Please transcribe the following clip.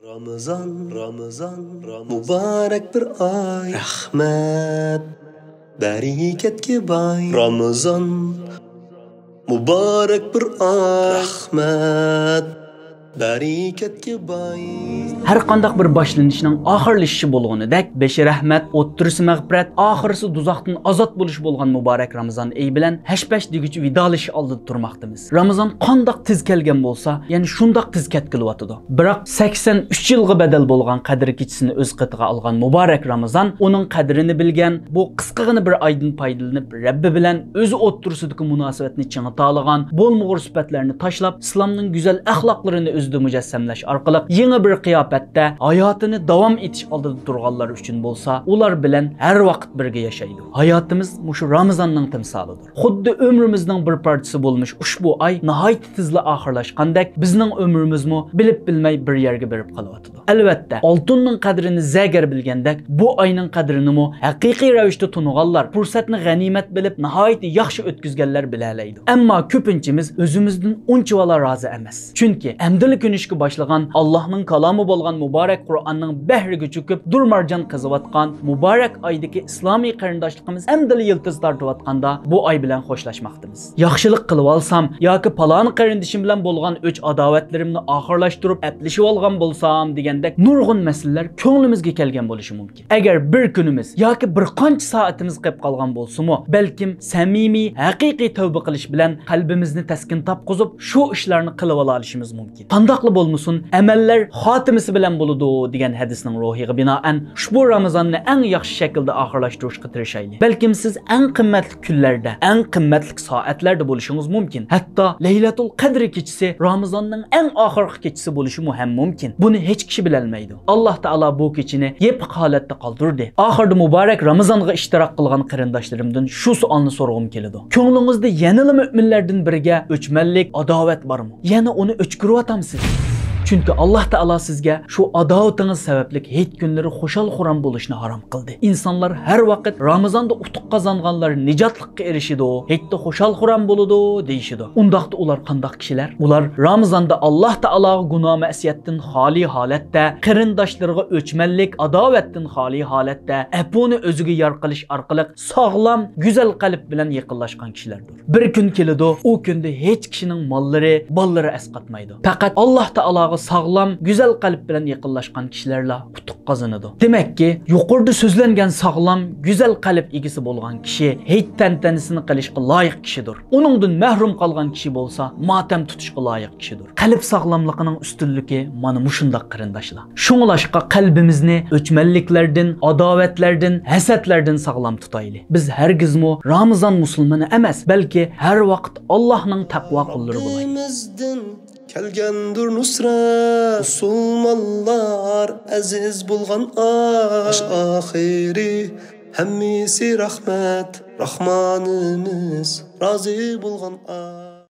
Ramazan, mübarek bir ay. Rahmet, bereketke bay. Ramazan, mübarek bir ay. Rahmet, bereketke bay. Her qandaq bir başlanışның axırlaşışı bolğanıdək, beşi rəhmət, o'ttirisi məğfirət, axırısı duzaqdan azad buluş bolğan mübarək Ramazan ey bilan həşbəş digüç vidalış aldıda turmaqdımız. Ramazan qandaq tiz kelgen bolsa, yəni şundaq tiz ketkilyaptıdı. Biroq 83 yılğa bedel bolğan Qədir keçisini öz qıtığa alğan mübarək Ramazan onun qədrini bilgen, bu qısqagını bir aydın paydalanıp Rabbi bilan özü o'ttirsidagi munosabatni çiڭita alğan, bolmağır sübətlərini taşlap, İslamның güzel əxlaqlarını özüdə mücəssəmləş arqalı yeni bir qiyafətdə hayatını davam etiş aldıda turğanlar üçün bolsa, ular bilan her vaqt birge yaşaydı. Hayatımız muşu Ramazanның timsalıdır. Xuddi ömrümüzдің bir parçası bolmuş ushbu ay nihayet tizli axırlaşqandek bizning ömrümüzmü bilip bilmey bir yerge berip qalıvatıdı. Elbette altınның qadrini zəgər bilgendek bu ayның qadrini mu haqiqiy ravishda tunuğanlar fursatni g'animat bilib nihayet yaxshi o'tkizganlar bilalaydi. Ammo ko'pinchimiz o'zimizdan unchavala rozi emas. Chunki amdili kunishga boshlagan Allohning kalomi bo'lgan muborak Qur'onning bahriga cho'kib durmarjon qizivatgan muborak oydagi islomiy qarindoshligimiz amdili yiltiz tortayotganda bu ay bilan xo'shlashmoqdamiz. Yaxshilik qilib olsam yoki palon qarindishim bilan bo'lgan o'ch adovatlarimni oxirlashtirib aplashib olgan bo'lsam degandek nurg'un masalalar ko'nglimizga kelgan bo'lishi mumkin. Agar bir kunimiz yoki bir qancha soatimiz qolib qolgan bo'lsa-mu, balkim samimiy, haqiqiy tavba qilish bilan qalbimizni taskin topqizib, shu ishlarni qilib olishimiz mumkin. Qandaqli bo'lmasin, amallar xotimasi bilan bo'ladi degan hadisning ruhiga binoan ushbu Ramazonni eng yaxshi shaklda oxirlashtirishga tirishaylik. Balkim siz eng qimmatli kunlarda, eng qimmatli soatlarda bo'lishingiz mumkin. Hatto Laylatul Qadr kechasi Ramazonning eng oxirgi kechasi bo'lishi ham mumkin. Buni hech kishi bilolmaydi. Alloh taolo bu kechini yepiq holatda qoldirdi. Oxirda muborak Ramazonga ishtirok qilgan qarindoshlarimdan shu savolni so'rag'im keladi. Ko'nglingizda yanada mu'minlardan biriga o'chmanlik, adovat bormi? Yana uni o'chkiryapsiz? Çünkü Allah Teala sizge şu adavatınız sebeplik heyt günleri xoşal-xuram buluşunu haram kıldı. İnsanlar her vakit Ramazan'da utuq kazanganlar nicatlıkka erişidi o, heytte xoşal-xuram buludu deyişidi. Undaqda ular qandaq kişiler? Ular Ramazan'da Allah Teala günah məsiyyətdən hali halette, qırindaşlarına öçmellik, adavatdan hali halette, epuni özüge yarqılış arqılıq, sağlam, güzel qalb bilen yıqıllaşqan kişilerdir. Bir gün kelidi, o günde hiç kişinin malları, balları esqatmaydı. Fakat Allah Teala'ga sağlam, güzel qalb bilen yaqinlashgan kishilarla utuq qozonadi. Demak ki, yuqorida so'zlangan sağlam, güzel qalb egisi bo'lgan kishi hech tantanasini qilishga loyiq kishidir. Uningdan mahrum qolgan kishi bo'lsa, motam tutishga loyiq kishidir. Qalb sağlamligining ustunligi mana mushundaq qarindoshlar. Shunglashqa qalbimizni o'chmanliklardan, adovatlardan, hasadlardan sağlam tutaylik. Biz hargizmi Ramazon musulmoni emas, balki har vaqt Allohning taqvo qullari bo'laylik. Kelgendur nusret, musulmanlar aziz bulgan aş ahiri, hemmisi rahmet, Rahmanımız razı bulgan aş.